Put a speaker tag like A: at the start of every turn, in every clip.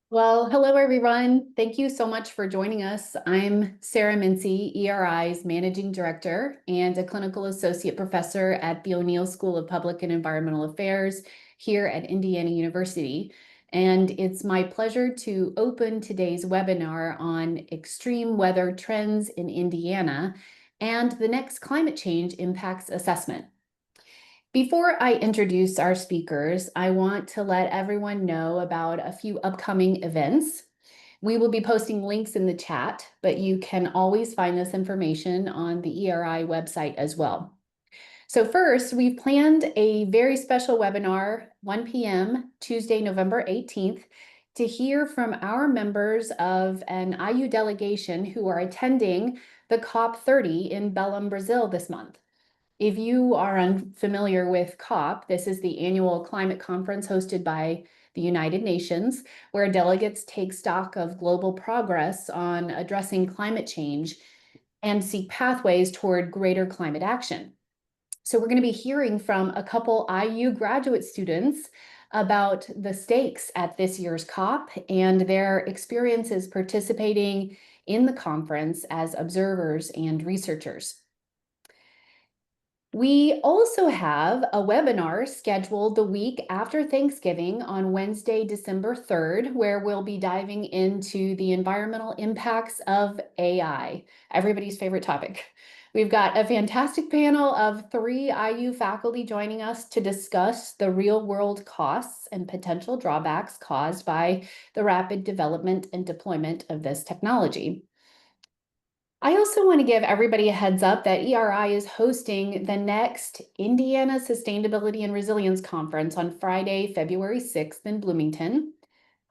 A: Well, hello everyone. Thank you so much for joining us. I'm Sarah Mincy, ERI's Managing Director and a Clinical Associate Professor at the O'Neill School of Public and Environmental Affairs here at Indiana University. And it's my pleasure to open today's webinar on extreme weather trends in Indiana and the next climate change impacts assessment. Before I introduce our speakers, I want to let everyone know about a few upcoming events. We will be posting links in the chat, but you can always find this information on the ERI website as well. So first, we've planned a very special webinar, 1 p.m. Tuesday, November 18th, to hear from our members of an IU delegation who are attending the COP30 in Belém, Brazil this month. If you are unfamiliar with COP, this is the annual climate conference hosted by the United Nations, where delegates take stock of global progress on addressing climate change and seek pathways toward greater climate action. So we're going to be hearing from a couple IU graduate students about the stakes at this year's COP and their experiences participating in the conference as observers and researchers. We also have a webinar scheduled the week after Thanksgiving on Wednesday, December 3rd, where we'll be diving into the environmental impacts of AI, everybody's favorite topic. We've got a fantastic panel of 3 IU faculty joining us to discuss the real-world costs and potential drawbacks caused by the rapid development and deployment of this technology. I also want to give everybody a heads up that ERI is hosting the next Indiana Sustainability and Resilience Conference on Friday, February 6th in Bloomington.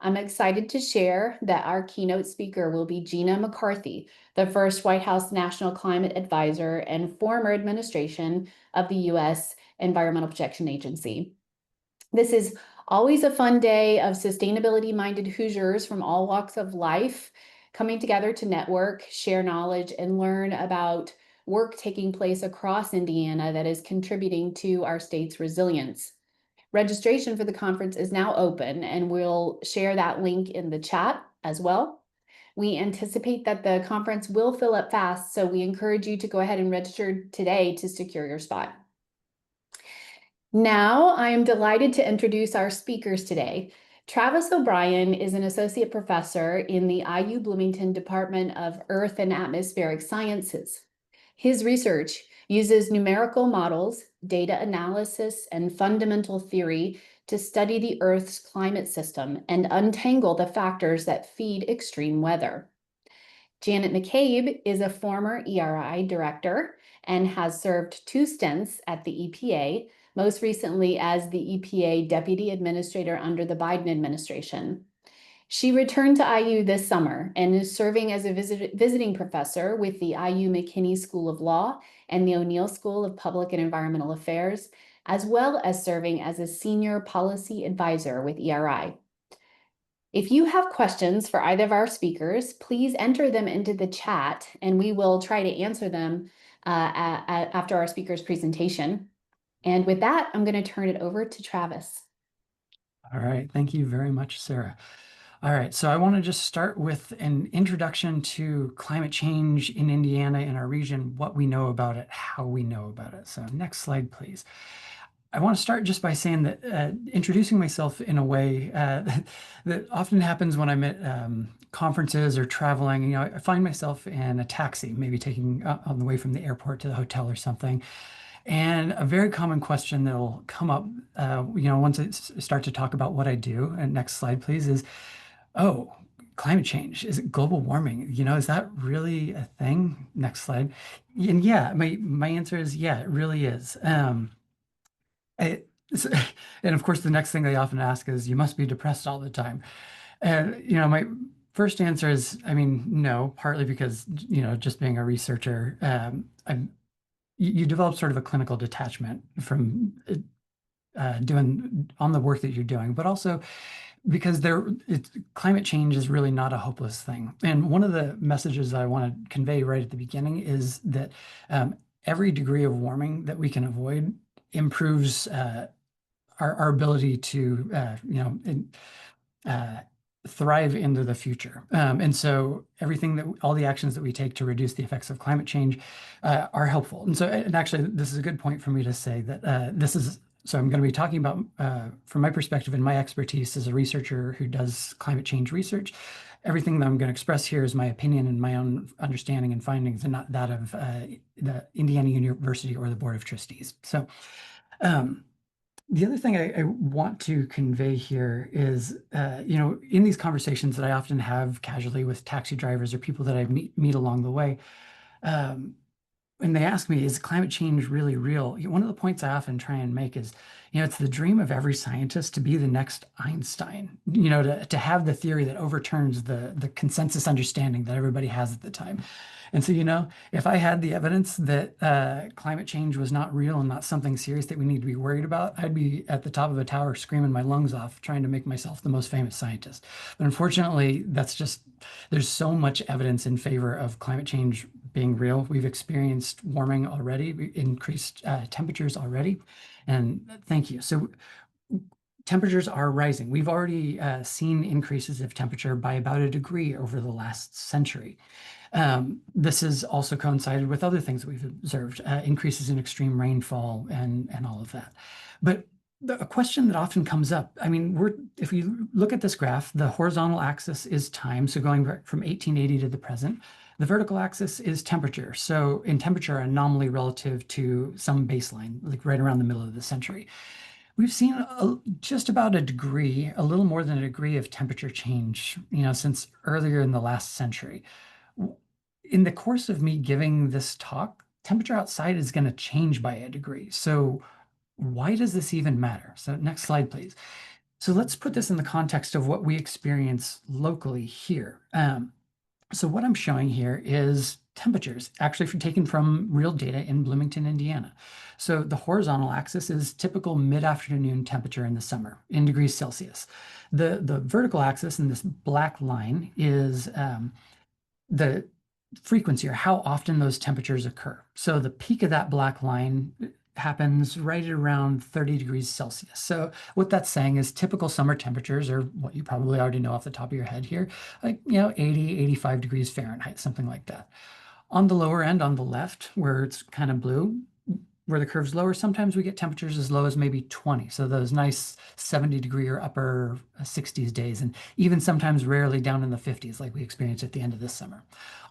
A: I'm excited to share that our keynote speaker will be Gina McCarthy, the first White House National Climate Advisor and former administration of the U.S. Environmental Protection Agency. This is always a fun day of sustainability-minded Hoosiers from all walks of life coming together to network, share knowledge, and learn about work taking place across Indiana that is contributing to our state's resilience. Registration for the conference is now open, and we'll share that link in the chat as well. We anticipate that the conference will fill up fast, so we encourage you to go ahead and register today to secure your spot. Now, I am delighted to introduce our speakers today. Travis O'Brien is an associate professor in the IU Bloomington Department of Earth and Atmospheric Sciences. His research uses numerical models, data analysis, and fundamental theory to study the Earth's climate system and untangle the factors that feed extreme weather. Janet McCabe is a former ERI director and has served 2 stints at the EPA, most recently as the EPA Deputy Administrator under the Biden administration. She returned to IU this summer and is serving as a visiting professor with the IU McKinney School of Law and the O'Neill School of Public and Environmental Affairs, as well as serving as a senior policy advisor with ERI. If you have questions for either of our speakers, please enter them into the chat and we will try to answer them after our speaker's presentation. And with that, I'm going to turn it over to Travis.
B: All right, thank you very much, Sarah. All right, so I want to just start with an introduction to climate change in Indiana in our region, what we know about it, how we know about it. So next slide, please. I want to start just by saying that introducing myself in a way that often happens when I'm at conferences or traveling. You know, I find myself in a taxi, maybe taking on the way from the airport to the hotel or something. And a very common question that'll come up, once I start to talk about what I do, and next slide, please, is, oh, climate change, is it global warming? You know, is that really a thing? Next slide. And yeah, my answer is, yeah, it really is. And of course, the next thing they often ask is, you must be depressed all the time. And, my first answer is, I mean, no, partly because, just being a researcher, you develop sort of a clinical detachment from doing on the work that you're doing, but also because climate change is really not a hopeless thing. And one of the messages I want to convey right at the beginning is that every degree of warming that we can avoid improves our ability to thrive into the future. And so all the actions that we take to reduce the effects of climate change are helpful. And actually, this is a good point for me to say that so I'm going to be talking about, from my perspective and my expertise as a researcher who does climate change research, everything that I'm going to express here is my opinion and my own understanding and findings, and not that of the Indiana University or the Board of Trustees. So the other thing I want to convey here is, in these conversations that I often have casually with taxi drivers or people that I meet along the way, when they ask me, is climate change really real? One of the points I often try and make is, it's the dream of every scientist to be the next Einstein, to have the theory that overturns the consensus understanding that everybody has at the time. And so, if I had the evidence that climate change was not real and not something serious that we need to be worried about, I'd be at the top of a tower screaming my lungs off, trying to make myself the most famous scientist. But unfortunately, there's so much evidence in favor of climate change being real. We've experienced warming already, increased temperatures already, and thank you. So temperatures are rising. We've already seen increases of temperature by about 1 degree over the last century. This has also coincided with other things that we've observed, increases in extreme rainfall and all of that. But a question that often comes up, if you look at this graph, the horizontal axis is time, so going back from 1880 to the present. The vertical axis is temperature. So in temperature, anomaly relative to some baseline, like right around the middle of the century. We've seen just about 1 degree, a little more than 1 degree of temperature change, since earlier in the last century. In the course of me giving this talk, temperature outside is going to change by 1 degree. So why does this even matter? So next slide, please. So let's put this in the context of what we experience locally here. So what I'm showing here is temperatures, actually taken from real data in Bloomington, Indiana. So the horizontal axis is typical mid-afternoon temperature in the summer in degrees Celsius. The vertical axis in this black line is the frequency, or how often those temperatures occur. So the peak of that black line happens right at around 30 degrees Celsius. So what that's saying is typical summer temperatures are what you probably already know off the top of your head here, like, 80, 85 degrees Fahrenheit, something like that. On the lower end, on the left, where it's kind of blue, where the curve's lower, sometimes we get temperatures as low as maybe 20. So those nice 70-degree or upper 60s days, and even sometimes rarely down in the 50s like we experienced at the end of this summer.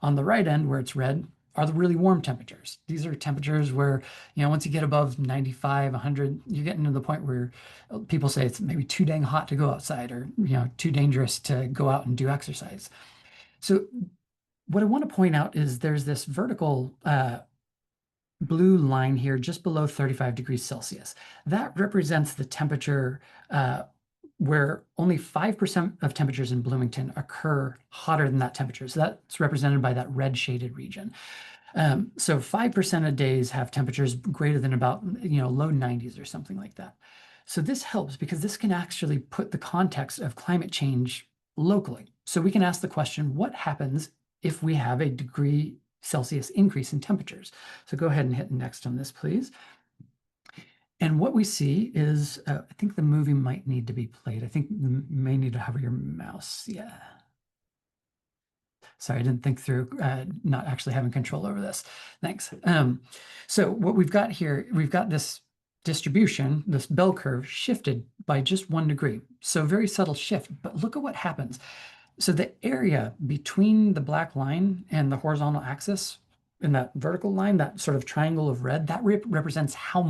B: On the right end, where it's red, are the really warm temperatures. These are temperatures where, once you get above 95, 100, you're getting to the point where people say it's maybe too dang hot to go outside, or, too dangerous to go out and do exercise. So what I want to point out is there's this vertical blue line here just below 35 degrees Celsius. That represents the temperature where only 5% of temperatures in Bloomington occur hotter than that temperature. So that's represented by that red shaded region. So 5% of days have temperatures greater than about, low 90s or something like that. So this helps because this can actually put the context of climate change locally. So we can ask the question, what happens if we have 1 degree Celsius increase in temperatures? So go ahead and hit next on this, please. And what we see is, I think the movie might need to be played. I think you may need to hover your mouse. Yeah. Sorry, I didn't think through not actually having control over this. Thanks. So what we've got here, we've got this distribution, this bell curve shifted by just 1 degree. So very subtle shift, but look at what happens. So the area between the black line and the horizontal axis in that vertical line, that sort of triangle of red, that represents how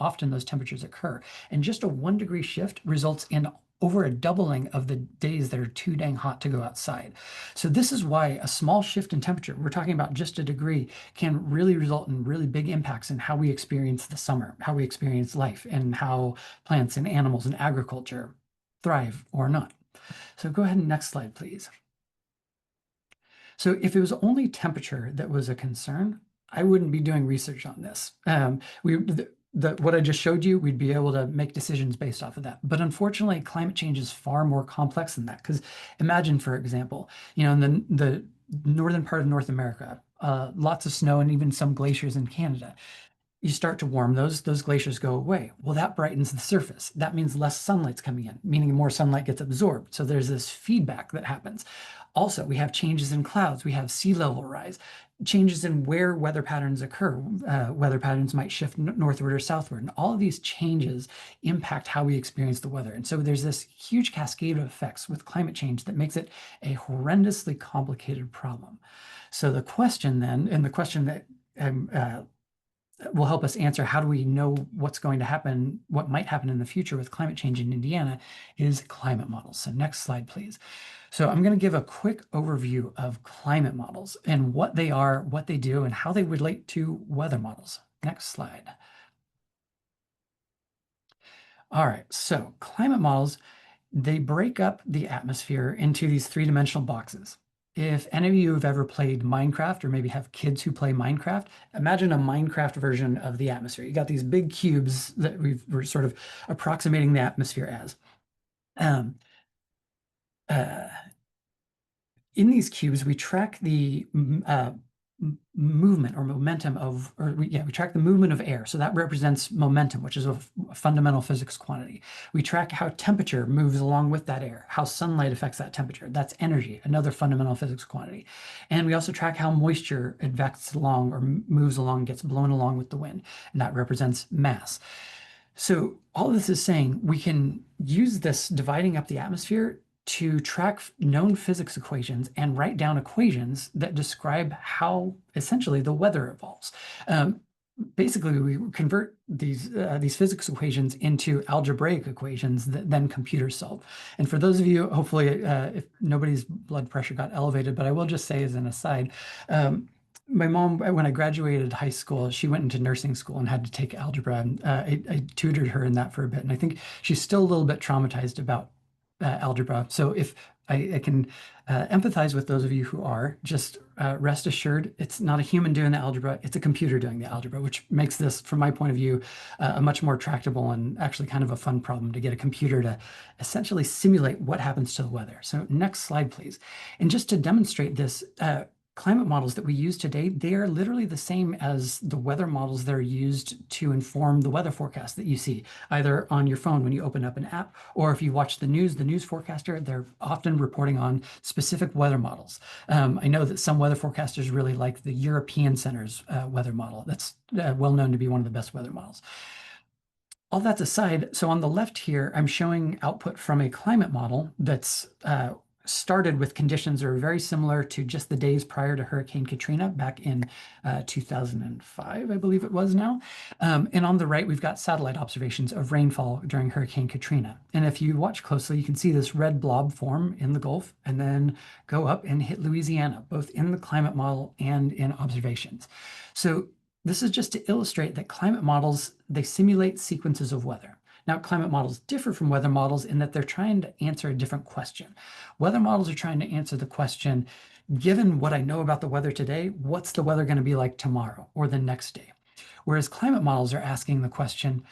B: often those temperatures occur. And just a 1 degree shift results in over a doubling of the days that are too dang hot to go outside. So this is why a small shift in temperature, we're talking about just 1 degree, can really result in really big impacts in how we experience the summer, how we experience life, and how plants and animals and agriculture thrive or not. So go ahead and next slide, please. So if it was only temperature that was a concern, I wouldn't be doing research on this. What I just showed you, we'd be able to make decisions based off of that. But unfortunately, climate change is far more complex than that. Because imagine, for example, in the northern part of North America, lots of snow and even some glaciers in Canada. you start to warm, those glaciers go away. Well, that brightens the surface. That means less sunlight's coming in, meaning more sunlight gets absorbed. So there's this feedback that happens. Also, we have changes in clouds. We have sea level rise, changes in where weather patterns occur. Weather patterns might shift northward or southward. And all of these changes impact how we experience the weather. And so there's this huge cascade of effects with climate change that makes it a horrendously complicated problem. So the question then, and the question that will help us answer how do we know what's going to happen, what might happen in the future with climate change in Indiana, is climate models. So next slide, please. So I'm going to give a quick overview of climate models and what they are, what they do, and how they relate to weather models. Next slide. All right, so climate models, they break up the atmosphere into these three-dimensional boxes. If any of you have ever played Minecraft or maybe have kids who play Minecraft, imagine a Minecraft version of the atmosphere. You got these big cubes that we're sort of approximating the atmosphere as. Um, uh, in these cubes, we track the movement or momentum of, we track the movement of air. So that represents momentum, which is a fundamental physics quantity. We track how temperature moves along with that air, how sunlight affects that temperature. That's energy, another fundamental physics quantity. And we also track how moisture advects along or moves along, gets blown along with the wind, and that represents mass. So all this is saying we can use this dividing up the atmosphere to track known physics equations and write down equations that describe how essentially the weather evolves. Basically, we convert these physics equations into algebraic equations that then computers solve. And for those of you, hopefully, if nobody's blood pressure got elevated, but I will just say as an aside, my mom, when I graduated high school, she went into nursing school and had to take algebra. And I tutored her in that for a bit. And I think she's still a little bit traumatized about algebra. So if I can empathize with those of you who are, just rest assured, it's not a human doing the algebra, it's a computer doing the algebra, which makes this, from my point of view, a much more tractable and actually kind of a fun problem to get a computer to essentially simulate what happens to the weather. So next slide, please. And just to demonstrate this, climate models that we use today, they are literally the same as the weather models that are used to inform the weather forecast that you see, either on your phone when you open up an app, or if you watch the news forecaster, they're often reporting on specific weather models. I know that some weather forecasters really like the European Center's weather model. That's well known to be one of the best weather models. All that aside, so on the left here, I'm showing output from a climate model that's started with conditions that are very similar to just the days prior to Hurricane Katrina back in 2005, I believe it was now. And on the right, we've got satellite observations of rainfall during Hurricane Katrina. And if you watch closely, you can see this red blob form in the Gulf and then go up and hit Louisiana, both in the climate model and in observations. So this is just to illustrate that climate models, they simulate sequences of weather. Now, climate models differ from weather models in that they're trying to answer a different question. Weather models are trying to answer the question, given what I know about the weather today, what's the weather going to be like tomorrow or the next day? Whereas climate models are asking the question,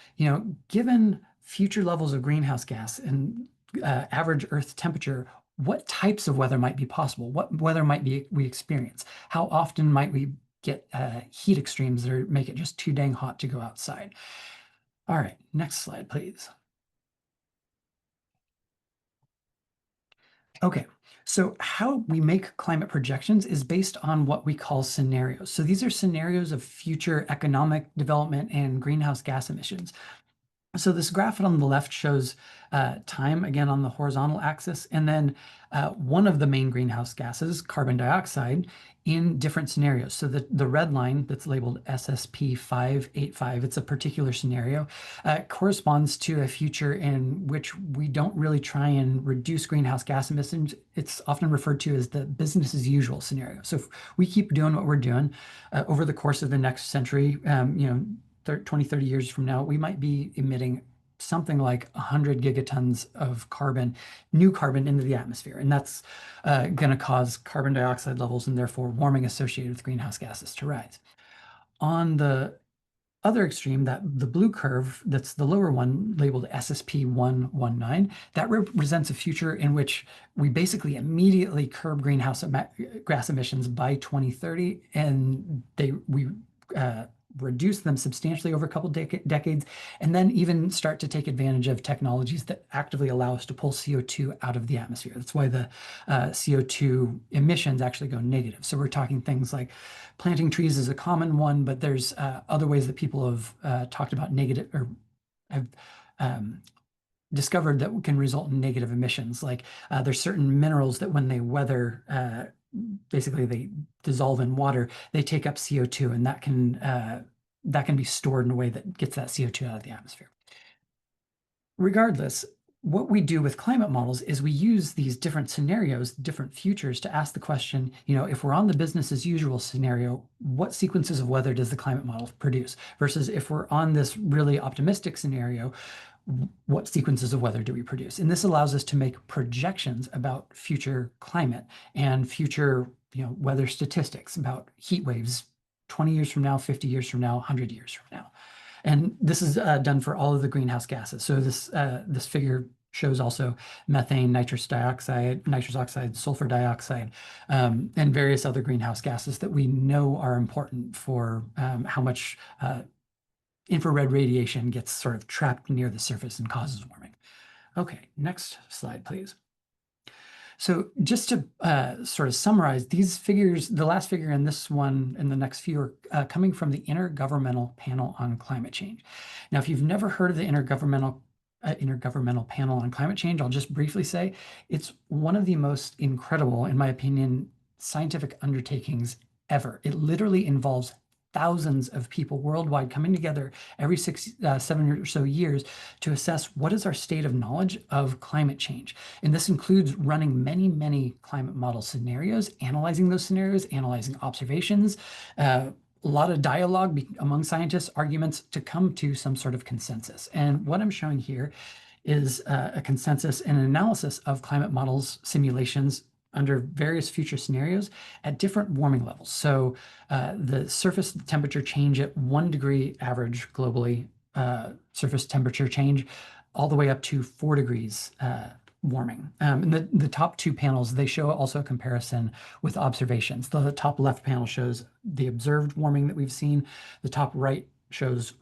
B: given future levels of greenhouse gas and average Earth temperature, what types of weather might be possible? What weather might we experience? How often might we get heat extremes that make it just too dang hot to go outside? All right, next slide, please. Okay, so how we make climate projections is based on what we call scenarios. So these are scenarios of future economic development and greenhouse gas emissions. So this graph on the left shows time, again, on the horizontal axis, and then one of the main greenhouse gases, carbon dioxide, in different scenarios. So the red line that's labeled SSP 585, it's a particular scenario, corresponds to a future in which we don't really try and reduce greenhouse gas emissions. It's often referred to as the business as usual scenario. So if we keep doing what we're doing over the course of the next century, 20, 30 years from now, we might be emitting something like 100 gigatons of carbon, new carbon into the atmosphere. And that's going to cause carbon dioxide levels and therefore warming associated with greenhouse gases to rise. On the other extreme, the blue curve, that's the lower one labeled SSP 119, that represents a future in which we basically immediately curb greenhouse gas emissions by 2030, and we reduce them substantially over a couple decades, and then even start to take advantage of technologies that actively allow us to pull CO2 out of the atmosphere. That's why the CO2 emissions actually go negative. So we're talking things like planting trees is a common one, but there's other ways that people have talked about negative or have discovered that can result in negative emissions. Like there's certain minerals that when they weather, basically they dissolve in water, they take up CO2, and that can be stored in a way that gets that CO2 out of the atmosphere. Regardless, what we do with climate models is we use these different scenarios, different futures, to ask the question, if we're on the business as usual scenario, what sequences of weather does the climate model produce? Versus if we're on this really optimistic scenario, what sequences of weather do we produce? And this allows us to make projections about future climate and future, weather statistics about heat waves 20 years from now, 50 years from now, 100 years from now. And this is done for all of the greenhouse gases. So this figure shows also methane, nitrous oxide, sulfur dioxide, and various other greenhouse gases that we know are important for how much infrared radiation gets sort of trapped near the surface and causes warming. Okay, next slide, please. So just to sort of summarize, these figures, the last figure and this one and the next few are coming from the Intergovernmental Panel on Climate Change. Now, if you've never heard of the Intergovernmental Panel on Climate Change, I'll just briefly say it's one of the most incredible, in my opinion, scientific undertakings ever. It literally involves thousands of people worldwide coming together every 7 or so years to assess what is our state of knowledge of climate change. And this includes running many, many climate model scenarios, analyzing those scenarios, analyzing observations, a lot of dialogue among scientists, arguments to come to some sort of consensus. And what I'm showing here is a consensus and an analysis of climate models simulations under various future scenarios at different warming levels. So the surface temperature change at 1 degree average globally, surface temperature change, all the way up to 4 degrees warming. And the top two panels, they show also a comparison with observations. The top left panel shows the observed warming that we've seen. The top right shows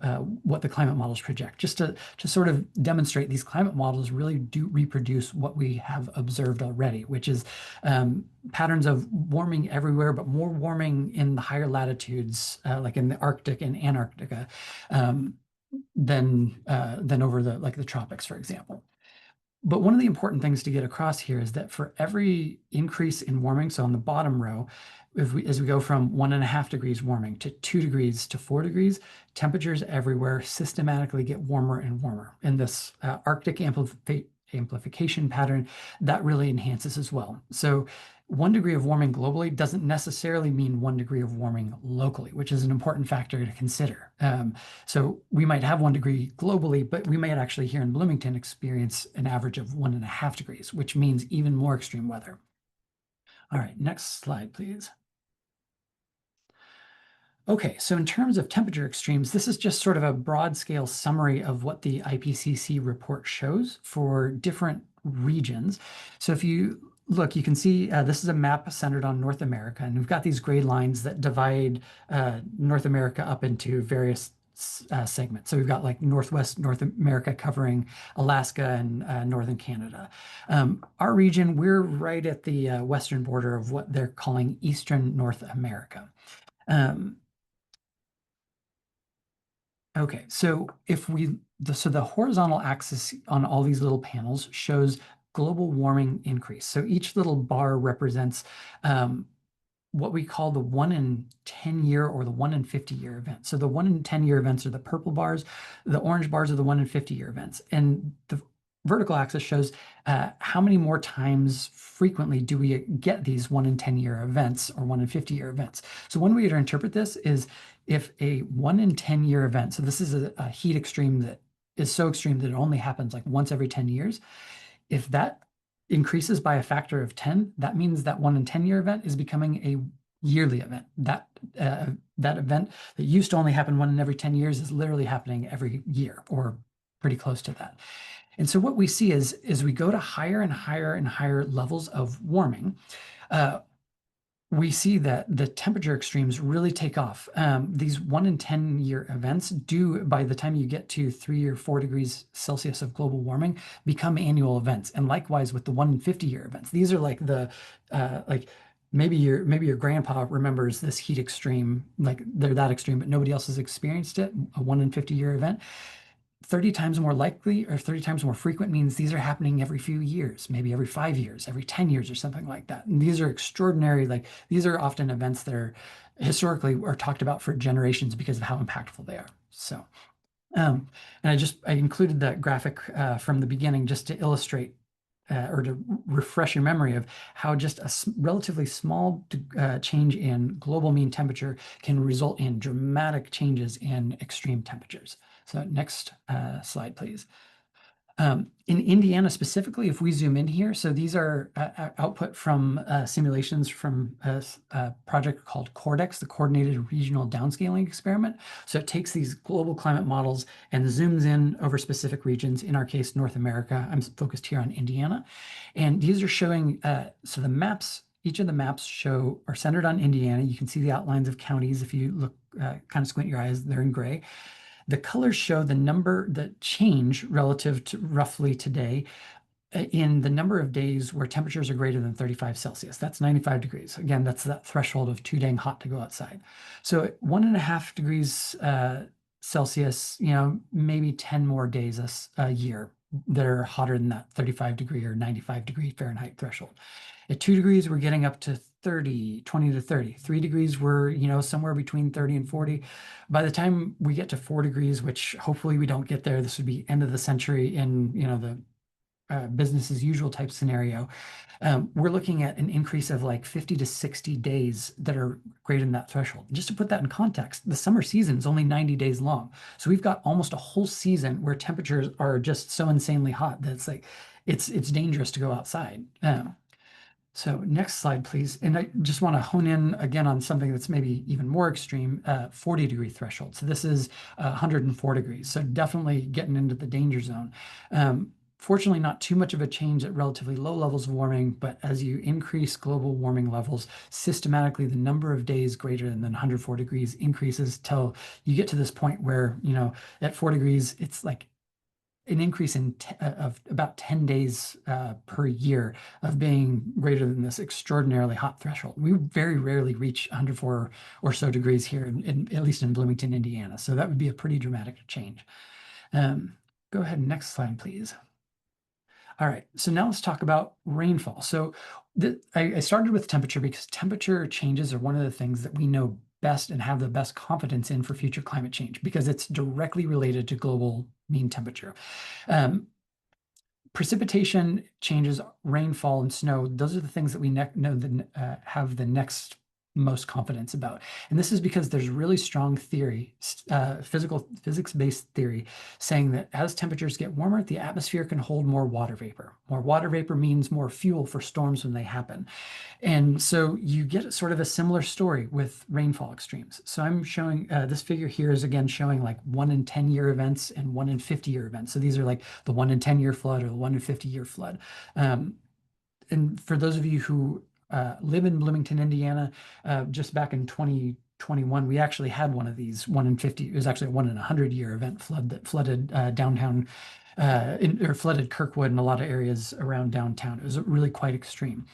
B: what the climate models project, just to sort of demonstrate these climate models really do reproduce what we have observed already, which is patterns of warming everywhere, but more warming in the higher latitudes, like in the Arctic and Antarctica, than over the tropics, for example. But one of the important things to get across here is that for every increase in warming, so on the bottom row, as we go from 1.5 degrees warming to 2 degrees to 4 degrees, temperatures everywhere systematically get warmer and warmer. And this Arctic amplification pattern, that really enhances as well. So 1 degree of warming globally doesn't necessarily mean 1 degree of warming locally, which is an important factor to consider. So we might have 1 degree globally, but we might actually here in Bloomington experience an average of 1.5 degrees, which means even more extreme weather. All right, next slide, please. Okay, so in terms of temperature extremes, this is just sort of a broad scale summary of what the IPCC report shows for different regions. So if you look, you can see this is a map centered on North America, and we've got these gray lines that divide North America up into various segments. So we've got like Northwest North America covering Alaska and northern Canada. Our region, we're right at the western border of what they're calling Eastern North America. Okay, so the horizontal axis on all these little panels shows global warming increase. So each little bar represents what we call the 1 in 10 year or the 1 in 50 year event. So the 1 in 10 year events are the purple bars, the orange bars are the 1 in 50 year events. And the vertical axis shows how many more times frequently do we get these 1 in 10 year events or 1 in 50 year events. So one way to interpret this is if a 1 in 10 year event, so this is a heat extreme that is so extreme that it only happens like once every 10 years, if that increases by a factor of 10, that means that 1 in 10 year event is becoming a yearly event. That event that used to only happen 1 in every 10 years is literally happening every year or pretty close to that. And so what we see is we go to higher and higher and higher levels of warming, we see that the temperature extremes really take off. These 1 in 10 year events do, by the time you get to 3 or 4 degrees Celsius of global warming, become annual events. And likewise with the 1 in 50 year events. These are like the, like maybe your grandpa remembers this heat extreme, like they're that extreme, but nobody else has experienced it, a 1 in 50 year event. 30 times more likely or 30 times more frequent means these are happening every few years, maybe every 5 years, every 10 years or something like that. And these are extraordinary, like these are often events that are historically are talked about for generations because of how impactful they are. So, and I included that graphic from the beginning just to illustrate or to refresh your memory of how just a relatively small change in global mean temperature can result in dramatic changes in extreme temperatures. So next slide, please. In Indiana specifically, if we zoom in here, so these are output from simulations from a project called CORDEX, the Coordinated Regional Downscaling Experiment. So it takes these global climate models and zooms in over specific regions, in our case, North America. I'm focused here on Indiana. And these are showing, so the maps, each of the maps are centered on Indiana. You can see the outlines of counties. If you look, kind of squint your eyes, they're in gray. The colors show the change relative to roughly today in the number of days where temperatures are greater than 35 Celsius. That's 95 degrees. Again, that's that threshold of too dang hot to go outside. So at 1.5 degrees Celsius, maybe 10 more days a year that are hotter than that 35 degree or 95 degree Fahrenheit threshold. At 2 degrees, we're getting up to 20 to 30. 3 degrees, we're, somewhere between 30 and 40. By the time we get to 4 degrees, which hopefully we don't get there, this would be end of the century in, the business as usual type scenario. We're looking at an increase of like 50 to 60 days that are greater than that threshold. Just to put that in context, the summer season is only 90 days long. So we've got almost a whole season where temperatures are just so insanely hot that it's like, it's dangerous to go outside. So next slide, please. And I just want to hone in again on something that's maybe even more extreme, 40 degree threshold. So this is 104 degrees. So definitely getting into the danger zone. Fortunately, not too much of a change at relatively low levels of warming, but as you increase global warming levels, systematically the number of days greater than 104 degrees increases till you get to this point where, at 4 degrees, it's like an increase of about 10 days per year of being greater than this extraordinarily hot threshold. We very rarely reach 104 or so degrees here, at least in Bloomington, Indiana. So that would be a pretty dramatic change. Go ahead, next slide, please. All right, so now let's talk about rainfall. So I started with temperature because temperature changes are one of the things that we know best and have the best confidence in for future climate change because it's directly related to global mean temperature. Precipitation changes, rainfall and snow, those are the things that we know that have the next most confidence about. And this is because there's really strong theory, physics-based theory, saying that as temperatures get warmer, the atmosphere can hold more water vapor. More water vapor means more fuel for storms when they happen. And so you get sort of a similar story with rainfall extremes. So I'm showing, this figure here is again showing like 1 in 10 year events and 1 in 50 year events. So these are like the 1 in 10 year flood or the 1 in 50 year flood. And for those of you who live in Bloomington, Indiana, just back in 2021, we actually had one of these 1 in 50. It was actually a 1 in 100 year event flood that flooded downtown or flooded Kirkwood and a lot of areas around downtown. It was really quite extreme.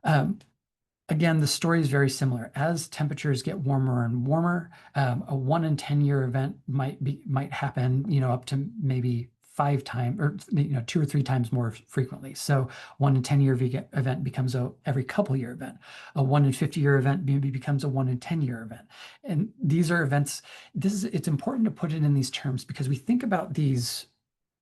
B: Again, the story is very similar. As temperatures get warmer and warmer, a 1 in 10 year event might happen, up to maybe 5 times or 2 or 3 times more frequently. So 1 in 10 year event becomes a every couple year event. A 1 in 50 year event maybe becomes a 1 in 10 year event. And these are events. It's important to put it in these terms because we think about these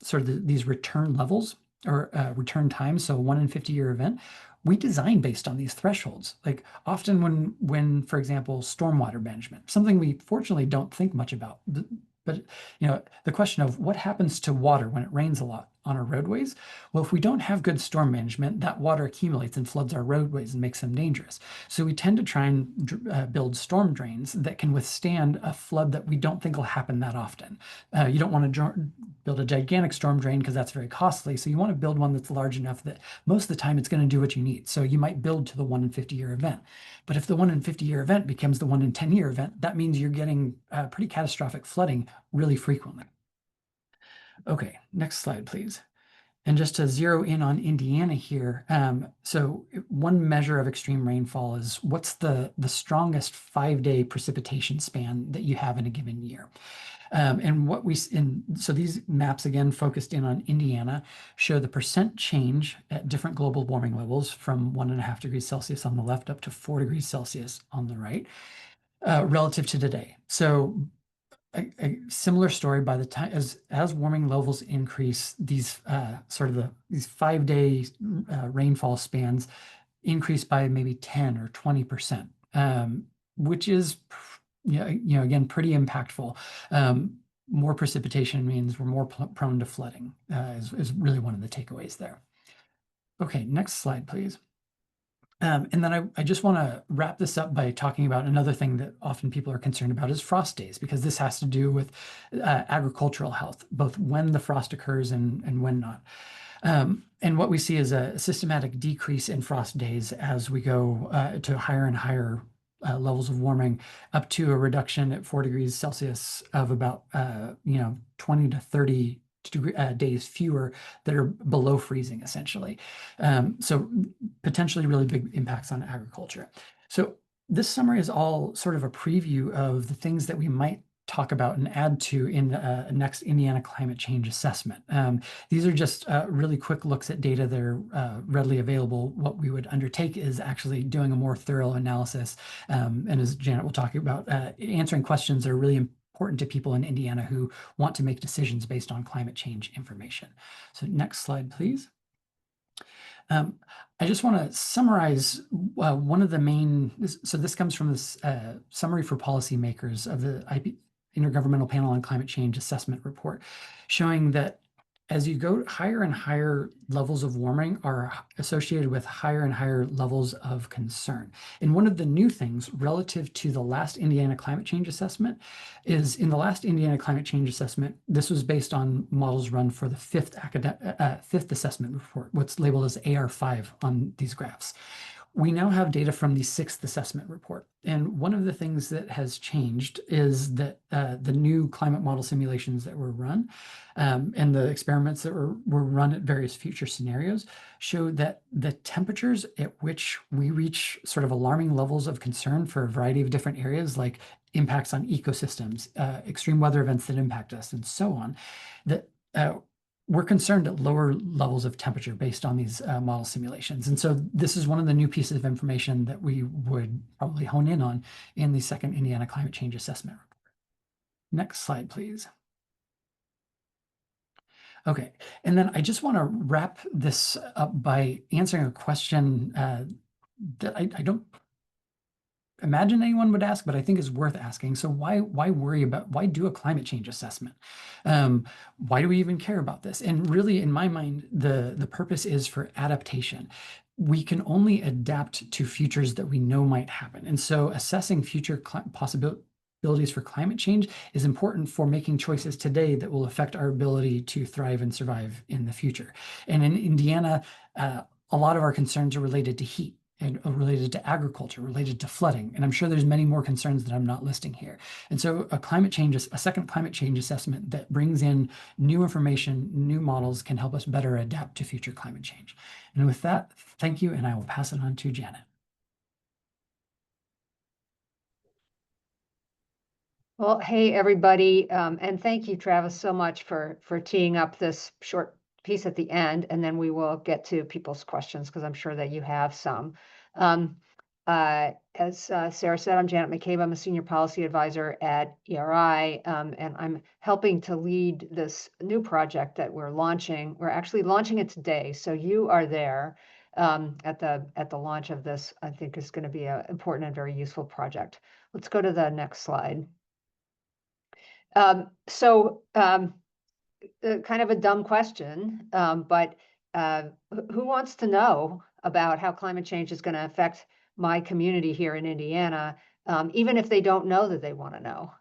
B: sort of these return levels or return times. So 1 in 50 year event. We design based on these thresholds. Like often when, for example, stormwater management, something we fortunately don't think much about, but the question of what happens to water when it rains a lot on our roadways. Well, if we don't have good storm management, that water accumulates and floods our roadways and makes them dangerous. So we tend to try and build storm drains that can withstand a flood that we don't think will happen that often. You don't want to build a gigantic storm drain because that's very costly. So you want to build one that's large enough that most of the time it's going to do what you need. So you might build to the 1 in 50-year event. But if the 1 in 50-year event becomes the 1 in 10-year event, that means you're getting pretty catastrophic flooding really frequently. Okay, next slide, please. And just to zero in on Indiana here, so one measure of extreme rainfall is what's the strongest 5-day precipitation span that you have in a given year. And so these maps, again, focused in on Indiana, show the percent change at different global warming levels from 1.5 degrees Celsius on the left up to 4 degrees Celsius on the right, relative to today. So a similar story. By the time as warming levels increase, these these 5-day rainfall spans increase by maybe 10 or 20%, which is again pretty impactful. More precipitation means we're more prone to flooding, is really one of the takeaways there. Okay, next slide, please. And then I just want to wrap this up by talking about another thing that often people are concerned about is frost days, because this has to do with agricultural health, both when the frost occurs and when not. And what we see is a systematic decrease in frost days as we go to higher and higher levels of warming, up to a reduction at 4 degrees Celsius of about 20 to 30 days fewer that are below freezing, essentially. So potentially really big impacts on agriculture. So this summary is all sort of a preview of the things that we might talk about and add to in next Indiana climate change assessment. These are just really quick looks at data that are readily available. What we would undertake is actually doing a more thorough analysis, and as Janet will talk about, answering questions that are really important to people in Indiana who want to make decisions based on climate change information. So next slide, please. I just want to summarize one of the main, so this comes from this summary for policymakers of the Intergovernmental Panel on Climate Change Assessment Report, showing that as you go higher and higher levels of warming are associated with higher and higher levels of concern. And one of the new things relative to the last Indiana climate change assessment is in the last Indiana climate change assessment, this was based on models run for the fifth assessment report, what's labeled as AR5 on these graphs. We now have data from the 6th assessment report. And one of the things that has changed is that the new climate model simulations that were run and the experiments that were run at various future scenarios showed that the temperatures at which we reach sort of alarming levels of concern for a variety of different areas, like impacts on ecosystems, extreme weather events that impact us, and so on, that we're concerned at lower levels of temperature based on these model simulations. And so this is one of the new pieces of information that we would probably hone in on in the second Indiana Climate Change Assessment Report. Next slide, please. Okay, and then I just want to wrap this up by answering a question that I don't imagine anyone would ask, but I think is worth asking. So why do a climate change assessment? Why do we even care about this? And really, in my mind, the purpose is for adaptation. We can only adapt to futures that we know might happen. And so assessing future possibilities for climate change is important for making choices today that will affect our ability to thrive and survive in the future. And in Indiana, a lot of our concerns are related to heat, and related to agriculture, related to flooding. And I'm sure there's many more concerns that I'm not listing here. And so a second climate change assessment that brings in new information, new models can help us better adapt to future climate change. And with that, thank you, and I will pass it on to Janet.
C: Well, hey, everybody. And thank you, Travis, so much for teeing up this short piece at the end, and then we will get to people's questions because I'm sure that you have some. As Sarah said, I'm Janet McCabe. I'm a senior policy advisor at ERI, and I'm helping to lead this new project that we're launching. We're actually launching it today, so you are there at the launch of this. I think is going to be an important and very useful project. Let's go to the next slide. kind of a dumb question, but who wants to know about how climate change is going to affect my community here in Indiana, even if they don't know that they want to know?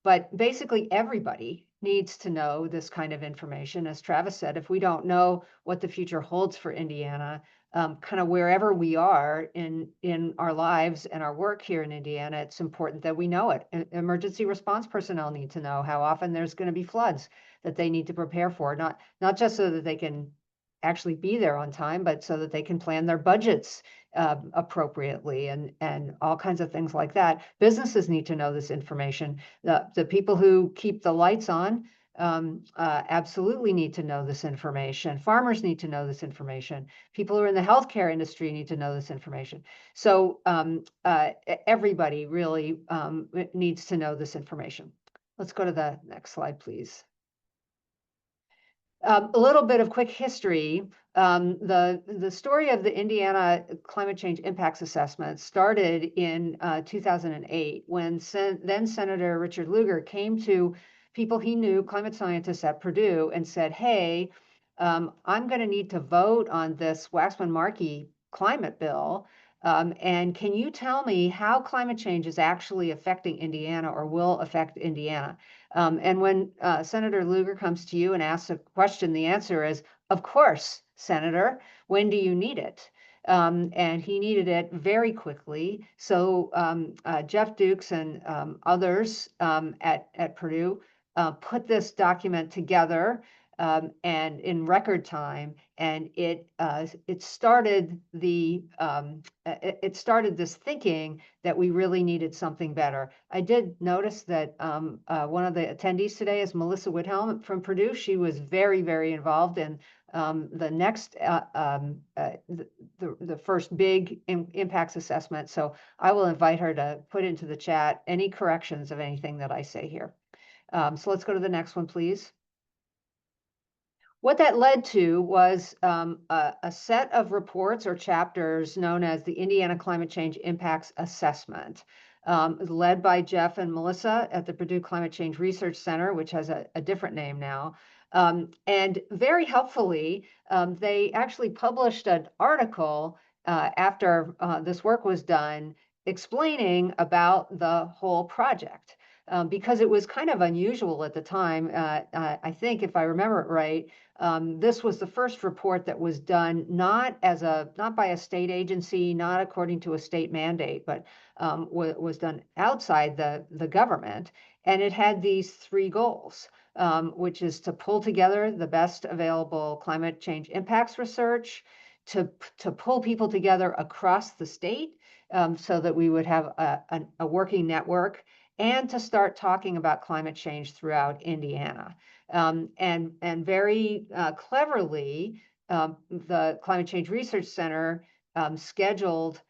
C: But basically, everybody needs to know this kind of information. As Travis said, if we don't know what the future holds for Indiana, kind of wherever we are in our lives and our work here in Indiana, it's important that we know it. Emergency response personnel need to know how often there's going to be floods that they need to prepare for, not just so that they can actually be there on time, but so that they can plan their budgets appropriately and all kinds of things like that. Businesses need to know this information. The people who keep the lights on absolutely need to know this information. Farmers need to know this information. People who are in the healthcare industry need to know this information. So everybody really needs to know this information. Let's go to the next slide, please. A little bit of quick history. The story of the Indiana Climate Change Impacts Assessment started in 2008 when then Senator Richard Lugar came to people he knew, climate scientists at Purdue, and said, hey, I'm going to need to vote on this Waxman-Markey climate bill. And can you tell me how climate change is actually affecting Indiana or will affect Indiana? And when Senator Lugar comes to you and asks a question, the answer is, of course, Senator, when do you need it? And he needed it very quickly. So Jeff Dukes and others at Purdue put this document together and in record time, and it started this thinking that we really needed something better. I did notice that one of the attendees today is Melissa Whithelm from Purdue. She was very, very involved in the next the first big impacts assessment. So I will invite her to put into the chat any corrections of anything that I say here. So let's go to the next one, please. What that led to was a set of reports or chapters known as the Indiana Climate Change Impacts Assessment, led by Jeff and Melissa at the Purdue Climate Change Research Center, which has a different name now. And very helpfully, they actually published an article after this work was done explaining about the whole project. Because it was kind of unusual at the time. I think, if I remember it right, this was the first report that was done not by a state agency, not according to a state mandate, but was done outside the government. And it had these three goals, which is to pull together the best available climate change impacts research, to pull people together across the state so that we would have a working network, and to start talking about climate change throughout Indiana. And very cleverly, the Climate Change Research Center scheduled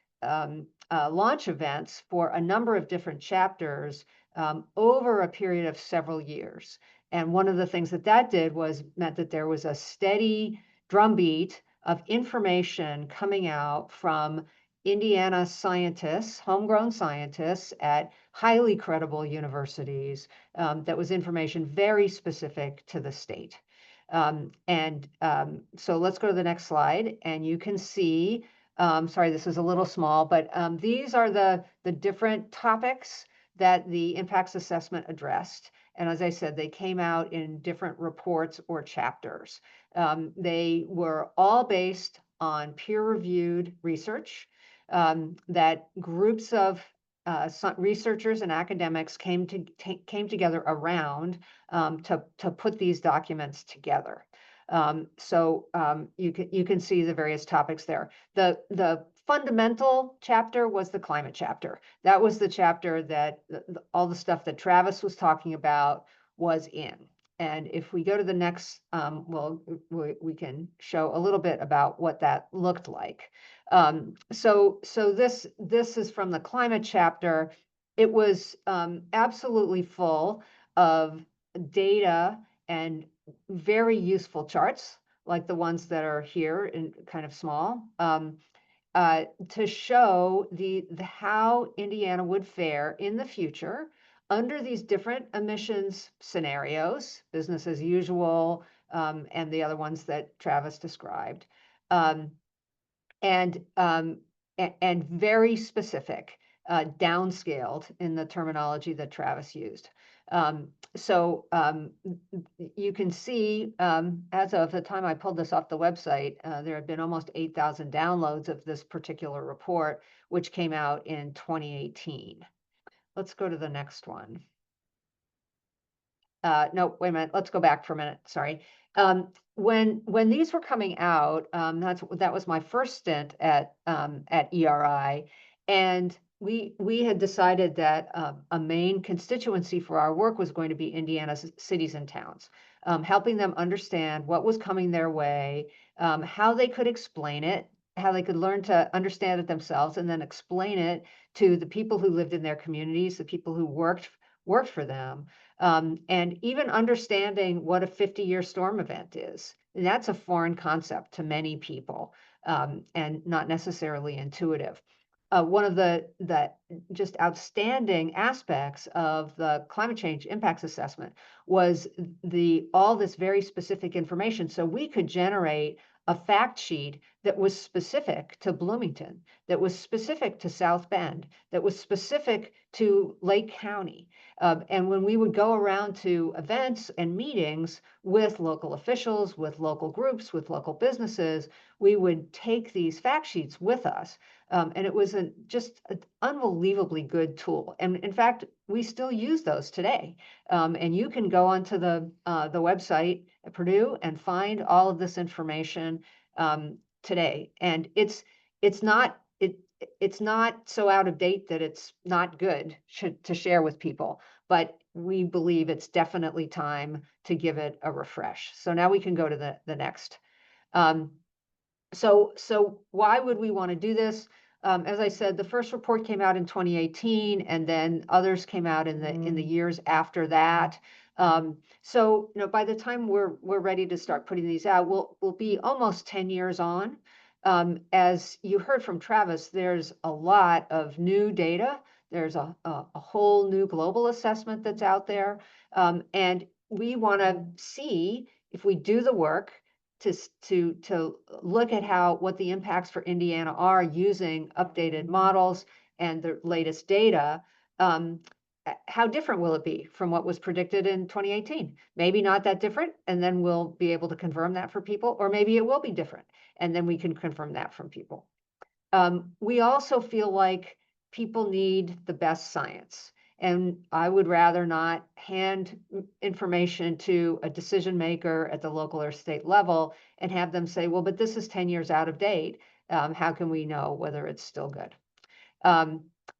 C: launch events for a number of different chapters over a period of several years. And one of the things that did was meant that there was a steady drumbeat of information coming out from Indiana scientists, homegrown scientists at highly credible universities. That was information very specific to the state. So let's go to the next slide, and you can see, sorry, this is a little small, but these are the different topics that the impacts assessment addressed. And as I said, they came out in different reports or chapters. They were all based on peer-reviewed research that groups of researchers and academics came together around to put these documents together. So you can see the various topics there. The fundamental chapter was the climate chapter. That was the chapter that all the stuff that Travis was talking about was in. And if we go to the next, well, we can show a little bit about what that looked like. So this is from the climate chapter. It was absolutely full of data and very useful charts, like the ones that are here in kind of small, to show how Indiana would fare in the future under these different emissions scenarios, business as usual, and the other ones that Travis described, and very specific, downscaled in the terminology that Travis used. You can see, as of the time I pulled this off the website, there have been almost 8,000 downloads of this particular report, which came out in 2018. Let's go to the next one. No, wait a minute. Let's go back for a minute. Sorry. When these were coming out, that was my first stint at ERI, and we had decided that a main constituency for our work was going to be Indiana's cities and towns, helping them understand what was coming their way, how they could explain it, how they could learn to understand it themselves, and then explain it to the people who lived in their communities, the people who worked for them. And even understanding what a 50-year storm event is. And that's a foreign concept to many people, and not necessarily intuitive. One of the just outstanding aspects of the climate change impacts assessment was all this very specific information. So we could generate a fact sheet that was specific to Bloomington, that was specific to South Bend, that was specific to Lake County. And when we would go around to events and meetings with local officials, with local groups, with local businesses, we would take these fact sheets with us. And it was just an unbelievably good tool. And in fact, we still use those today. And you can go onto the website at Purdue and find all of this information today. And it's not so out of date that it's not good to share with people, but we believe it's definitely time to give it a refresh. So now we can go to the next. So why would we want to do this? As I said, the first report came out in 2018, and then others came out in the years after that. So by the time we're ready to start putting these out, we'll be almost 10 years on. As you heard from Travis, there's a lot of new data. There's a whole new global assessment that's out there, and we want to see if we do the work to look at what the impacts for Indiana are using updated models and the latest data. How different will it be from what was predicted in 2018? Maybe not that different, and then we'll be able to confirm that for people, or maybe it will be different, and then we can confirm that from people. We also feel like people need the best science. And I would rather not hand information to a decision maker at the local or state level and have them say, well, but this is 10 years out of date. How can we know whether it's still good?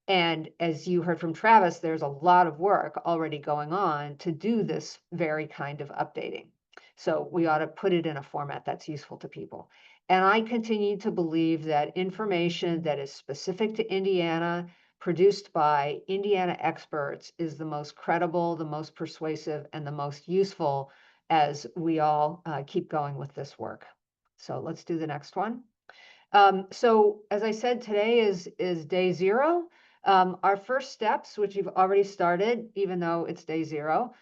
C: And as you heard from Travis, there's a lot of work already going on to do this very kind of updating. So we ought to put it in a format that's useful to people. And I continue to believe that information that is specific to Indiana, produced by Indiana experts, is the most credible, the most persuasive, and the most useful as we all keep going with this work. So let's do the next one. So as I said, today is day 0. Our first steps, which you've already started, even though it's day 0,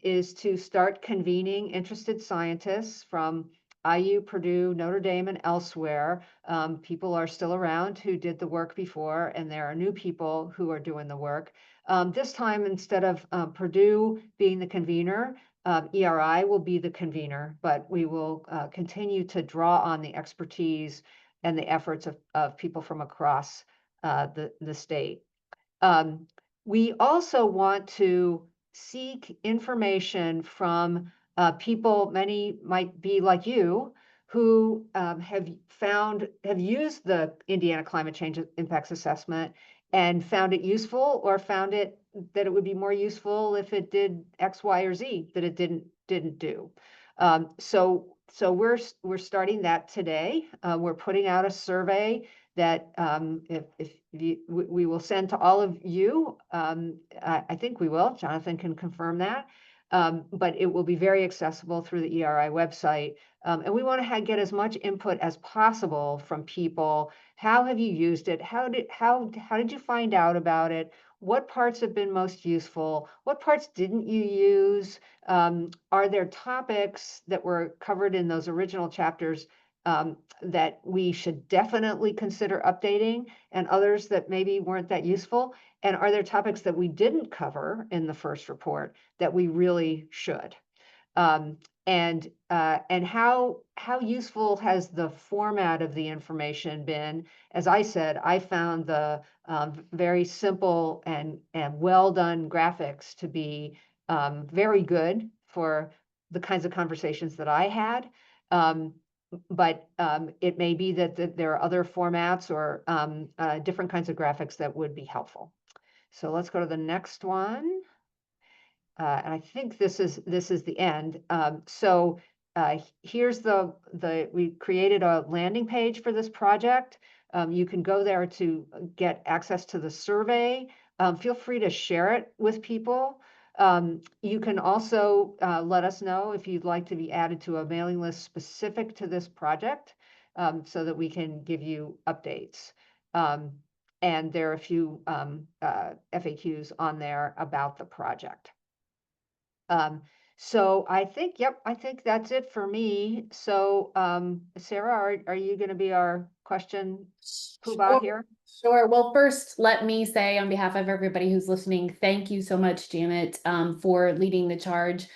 C: is to start convening interested scientists from IU, Purdue, Notre Dame, and elsewhere. People are still around who did the work before, and there are new people who are doing the work. This time, instead of Purdue being the convener, ERI will be the convener, but we will continue to draw on the expertise and the efforts of people from across the state. We also want to seek information from people, many might be like you, who have used the Indiana Climate Change Impacts Assessment and found it useful, or found it that it would be more useful if it did X, Y, or Z that it didn't do. So we're starting that today. We're putting out a survey that we will send to all of you. I think we will. Jonathan can confirm that. But it will be very accessible through the ERI website. And we want to get as much input as possible from people. How have you used it? How did you find out about it? what parts have been most useful? What parts didn't you use? Are there topics that were covered in those original chapters that we should definitely consider updating, and others that maybe weren't that useful? And are there topics that we didn't cover in the first report that we really should? And how useful has the format of the information been? As I said, I found the very simple and well done graphics to be very good for the kinds of conversations that I had. But it may be that there are other formats or different kinds of graphics that would be helpful. So let's go to the next one. And I think this is the end. Here's we created a landing page for this project. You can go there to get access to the survey. Feel free to share it with people. You can also let us know if you'd like to be added to a mailing list specific to this project, so that we can give you updates. And there are a few FAQs on there about the project. So I think, I think that's it for me. So, Sarah, are you going to be our question poobah here?
A: Sure. Well, first, let me say on behalf of everybody who's listening, thank you so much, Janet, for leading the charge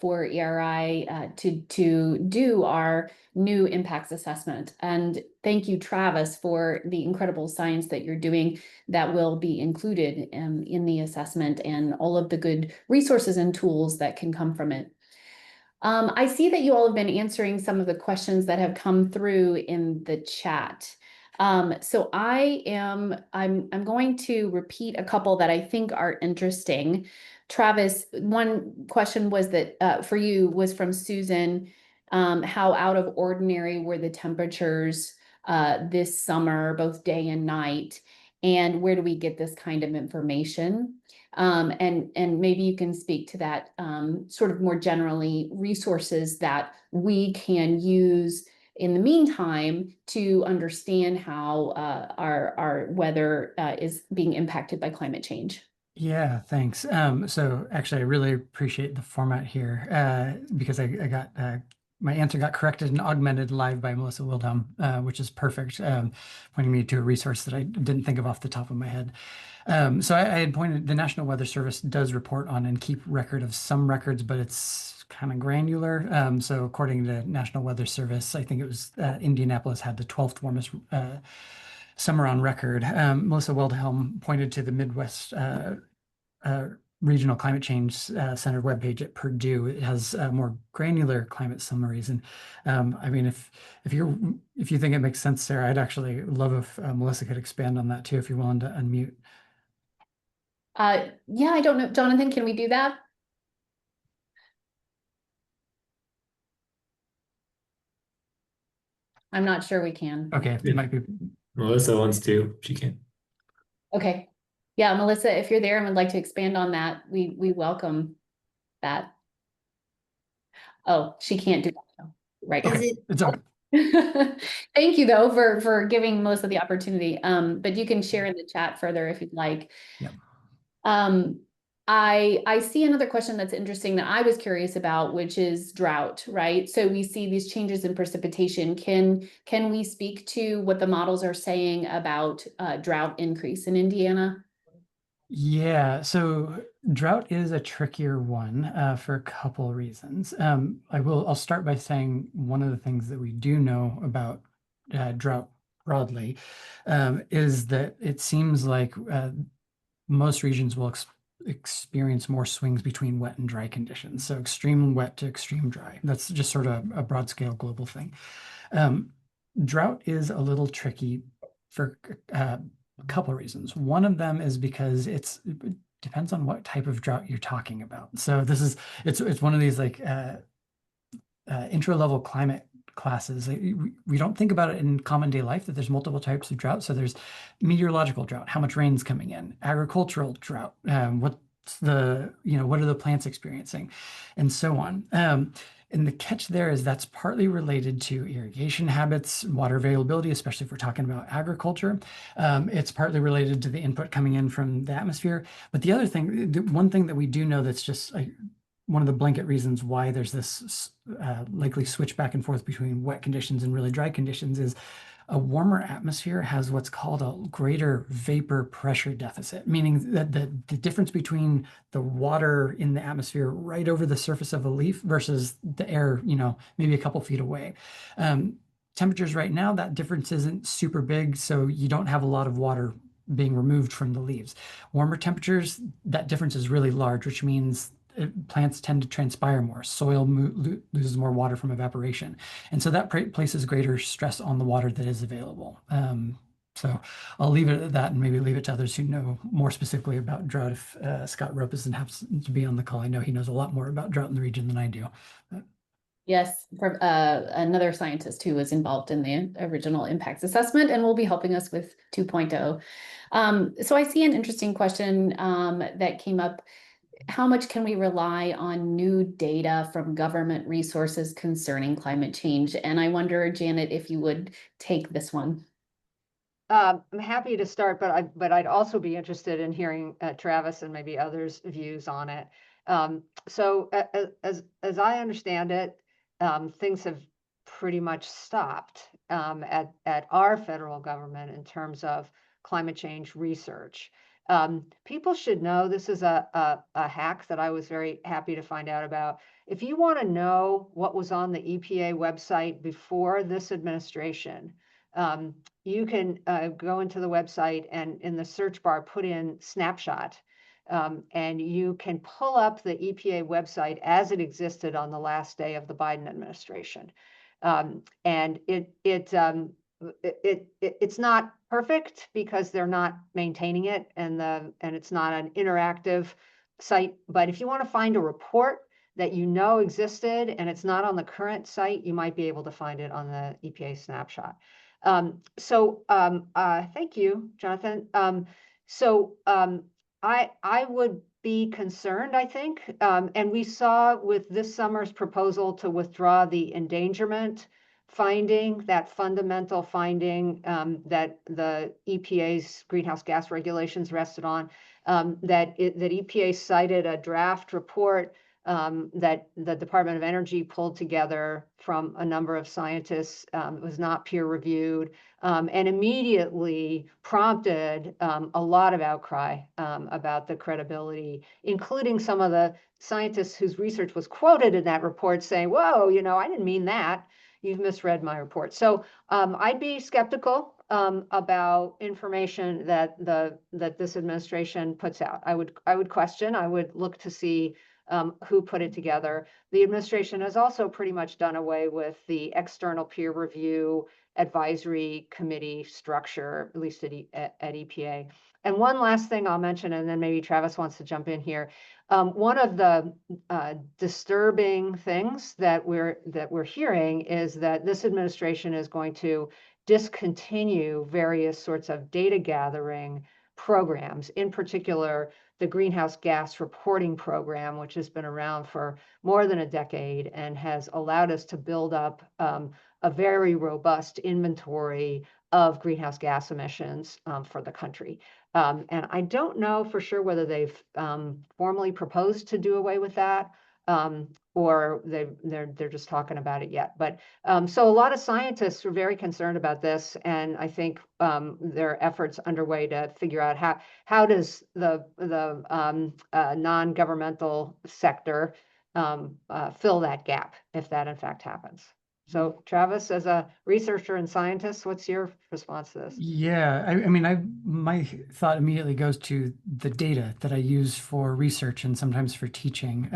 A: for ERI to do our new impacts assessment. And thank you, Travis, for the incredible science that you're doing that will be included in the assessment and all of the good resources and tools that can come from it. I see that you all have been answering some of the questions that have come through in the chat. So I'm going to repeat a couple that I think are interesting. Travis, one question was that for you was from Susan. How out of ordinary were the temperatures this summer, both day and night? And where do we get this kind of information? And maybe you can speak to that sort of more generally, resources that we can use in the meantime to understand how our weather is being impacted by climate change.
B: Yeah, thanks. So actually, I really appreciate the format here because I got my answer got corrected and augmented live by Melissa Wildhelm, which is perfect, pointing me to a resource that I didn't think of off the top of my head. So I had pointed, the National Weather Service does report on and keep record of some records, but it's kind of granular. So according to National Weather Service, I think it was Indianapolis had the 12th warmest summer on record. Melissa Wildhelm pointed to the Midwest Regional Climate Change Center webpage at Purdue. It has more granular climate summaries. And I mean, if you think it makes sense, Sarah, I'd actually love if Melissa could expand on that too, if you're willing to unmute.
A: Yeah, I don't know. Jonathan, can we do that? I'm not sure we can.
B: Okay, it might be.
D: Melissa wants to. She can.
A: Okay. Yeah, Melissa, if you're there and would like to expand on that, we welcome that. Oh, she can't do that though. Right.
B: Okay, it's okay.
A: Thank you though for giving Melissa the opportunity. But you can share in the chat further if you'd like.
B: Yep.
A: I see another question that's interesting that I was curious about, which is drought, right? So we see these changes in precipitation. Can we speak to what the models are saying about drought increase in Indiana?
B: Yeah, so drought is a trickier one for a couple reasons. I'll start by saying one of the things that we do know about drought broadly is that it seems like most regions will experience more swings between wet and dry conditions. So extreme wet to extreme dry. That's just sort of a broad scale global thing. Drought is a little tricky for a couple of reasons. One of them is because it depends on what type of drought you're talking about. So it's one of these like intro level climate classes. We don't think about it in common day life that there's multiple types of drought. So there's meteorological drought, how much rain's coming in, agricultural drought, what are the plants experiencing, and so on. And the catch there is that's partly related to irrigation habits, water availability, especially if we're talking about agriculture. It's partly related to the input coming in from the atmosphere. But the other thing, the one thing that we do know that's just one of the blanket reasons why there's this likely switch back and forth between wet conditions and really dry conditions is a warmer atmosphere has what's called a greater vapor pressure deficit, meaning that the difference between the water in the atmosphere right over the surface of a leaf versus the air, maybe a couple feet away. Temperatures right now, that difference isn't super big, so you don't have a lot of water being removed from the leaves. Warmer temperatures, that difference is really large, which means plants tend to transpire more. Soil loses more water from evaporation. And so that places greater stress on the water that is available. So I'll leave it at that and maybe leave it to others who know more specifically about drought. If Scott Ropes doesn't have to be on the call, I know he knows a lot more about drought in the region than I do.
A: Yes, another scientist who was involved in the original impacts assessment and will be helping us with 2.0. So I see an interesting question that came up. How much can we rely on new data from government resources concerning climate change? And I wonder, Janet, if you would take this one.
C: I'm happy to start, but I'd also be interested in hearing Travis and maybe others' views on it. So as I understand it, things have pretty much stopped at our federal government in terms of climate change research. People should know this is a hack that I was very happy to find out about. If you want to know what was on the EPA website before this administration, you can go into the website and in the search bar put in snapshot, and you can pull up the EPA website as it existed on the last day of the Biden administration. And it's not perfect because they're not maintaining it, and it's not an interactive site. But if you want to find a report that you know existed and it's not on the current site, you might be able to find it on the EPA snapshot. Thank you, Jonathan. I would be concerned, I think, and we saw with this summer's proposal to withdraw the endangerment finding, that fundamental finding that the EPA's greenhouse gas regulations rested on, that EPA cited a draft report that the Department of Energy pulled together from a number of scientists. It was not peer reviewed, and immediately prompted a lot of outcry about the credibility, including some of the scientists whose research was quoted in that report saying, whoa, I didn't mean that. You've misread my report. So I'd be skeptical about information that this administration puts out. I would question. I would look to see who put it together. The administration has also pretty much done away with the external peer review advisory committee structure, at least at EPA. And one last thing I'll mention, and then maybe Travis wants to jump in here. One of the disturbing things that we're hearing is that this administration is going to discontinue various sorts of data gathering programs, in particular the greenhouse gas reporting program, which has been around for more than a decade and has allowed us to build up a very robust inventory of greenhouse gas emissions for the country. And I don't know for sure whether they've formally proposed to do away with that, or they're just talking about it yet. But so a lot of scientists are very concerned about this, and I think there are efforts underway to figure out how does the non-governmental sector fill that gap if that in fact happens. So Travis, as a researcher and scientist, what's your response to this?
B: Yeah, I mean, my thought immediately goes to the data that I use for research and sometimes for teaching.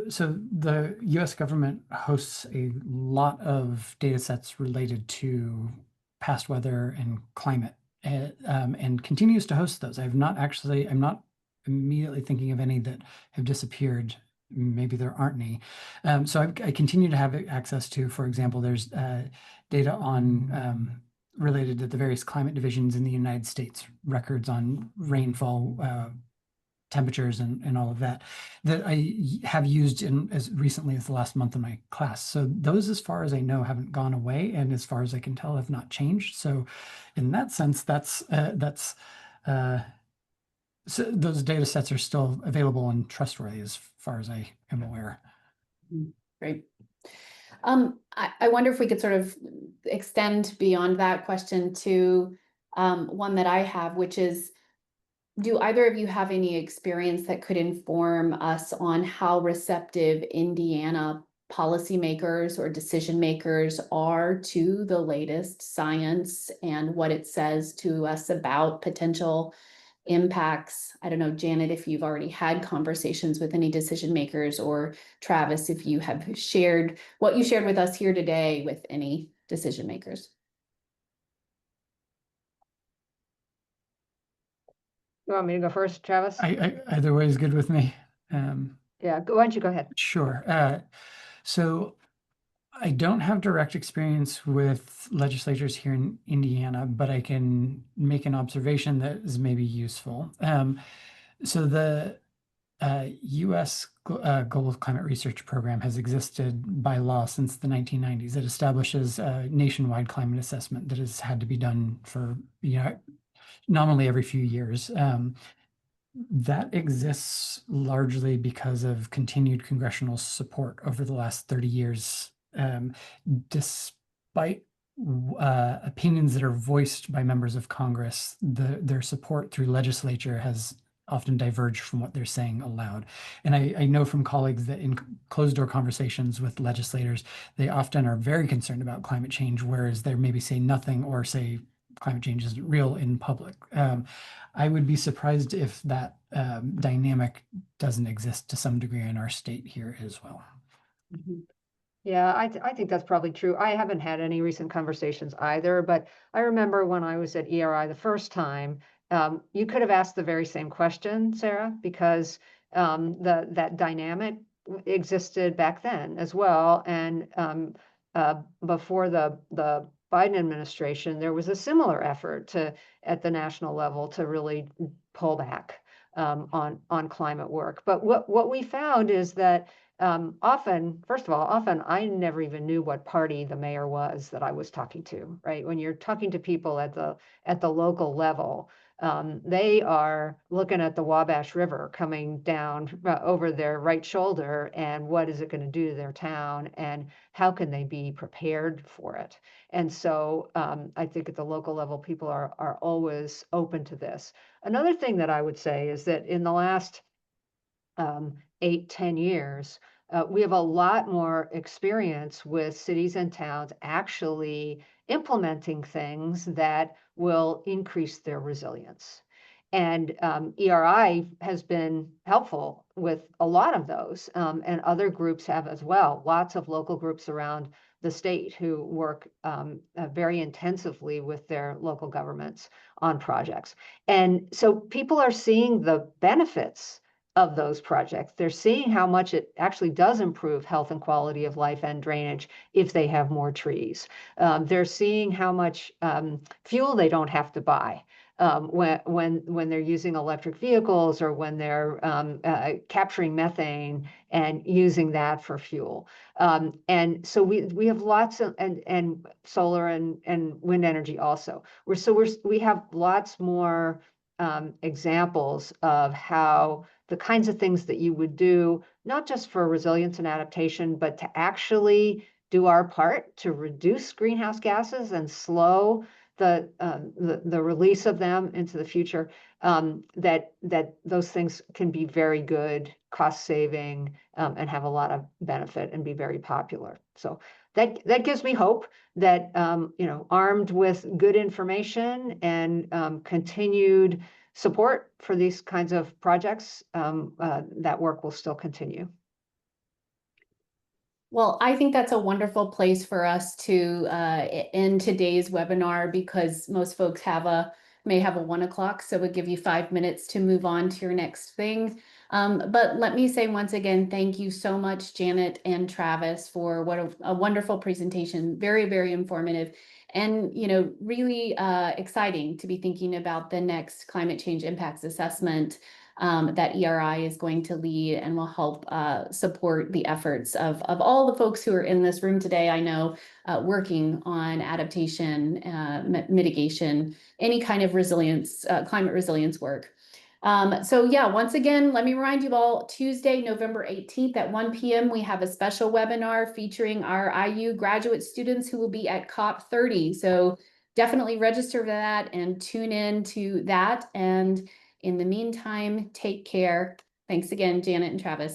B: So the U.S. government hosts a lot of data sets related to past weather and climate, and continues to host those. I'm not immediately thinking of any that have disappeared. Maybe there aren't any. So I continue to have access to, for example, there's data on related to the various climate divisions in the United States, records on rainfall, temperatures and all of that I have used in as recently as the last month in my class. So those, as far as I know, haven't gone away, and as far as I can tell, have not changed. So in that sense, so those data sets are still available and trustworthy as far as I am aware.
A: Great. I wonder if we could sort of extend beyond that question to one that I have, which is, do either of you have any experience that could inform us on how receptive Indiana policymakers or decision makers are to the latest science and what it says to us about potential impacts? I don't know, Janet, if you've already had conversations with any decision makers, or Travis, if you have shared what you shared with us here today with any decision makers.
C: You want me to go first, Travis?
B: Either way is good with me.
C: Yeah, why don't you go ahead?
B: Sure. So I don't have direct experience with legislatures here in Indiana, but I can make an observation that is maybe useful. So the U.S. Global Climate Research Program has existed by law since the 1990s. It establishes a nationwide climate assessment that has had to be done for, nominally every few years. That exists largely because of continued congressional support over the last 30 years, despite opinions that are voiced by members of Congress. Their support through legislature has often diverged from what they're saying aloud. And I know from colleagues that in closed-door conversations with legislators, they often are very concerned about climate change, whereas they maybe say nothing or say climate change isn't real in public. I would be surprised if that dynamic doesn't exist to some degree in our state here as well.
C: Yeah, I think that's probably true. I haven't had any recent conversations either, but I remember when I was at ERI the first time, you could have asked the very same question, Sarah, because that dynamic existed back then as well. And before the Biden administration, there was a similar effort at the national level to really pull back on climate work. But what we found is that often I never even knew what party the mayor was that I was talking to, right? When you're talking to people at the local level, they are looking at the Wabash River coming down over their right shoulder, and what is it going to do to their town, and how can they be prepared for it? And so I think at the local level, people are always open to this. Another thing that I would say is that in the last 8-10 years, we have a lot more experience with cities and towns actually implementing things that will increase their resilience. And ERI has been helpful with a lot of those, and other groups have as well. Lots of local groups around the state who work very intensively with their local governments on projects. And so people are seeing the benefits of those projects. They're seeing how much it actually does improve health and quality of life and drainage if they have more trees. They're seeing how much fuel they don't have to buy when they're using electric vehicles, or when they're capturing methane and using that for fuel. And so we have lots of and solar and wind energy also. We have lots more examples of how the kinds of things that you would do, not just for resilience and adaptation, but to actually do our part to reduce greenhouse gases and slow the release of them into the future, that those things can be very good, cost saving, and have a lot of benefit and be very popular. So that gives me hope that armed with good information and continued support for these kinds of projects, that work will still continue.
A: Well, I think that's a wonderful place for us to end today's webinar, because most folks may have a 1 o'clock, so we'll give you 5 minutes to move on to your next thing. But let me say once again, thank you so much, Janet and Travis, for what a wonderful presentation. Very, very informative, and really exciting to be thinking about the next climate change impacts assessment that ERI is going to lead and will help support the efforts of all the folks who are in this room today. I know working on adaptation, mitigation, any kind of resilience, climate resilience work. So yeah, once again, let me remind you all, Tuesday, November 18th at 1 p.m. we have a special webinar featuring our IU graduate students who will be at COP 30. So definitely register for that and tune in to that. And in the meantime, take care. Thanks again, Janet and Travis.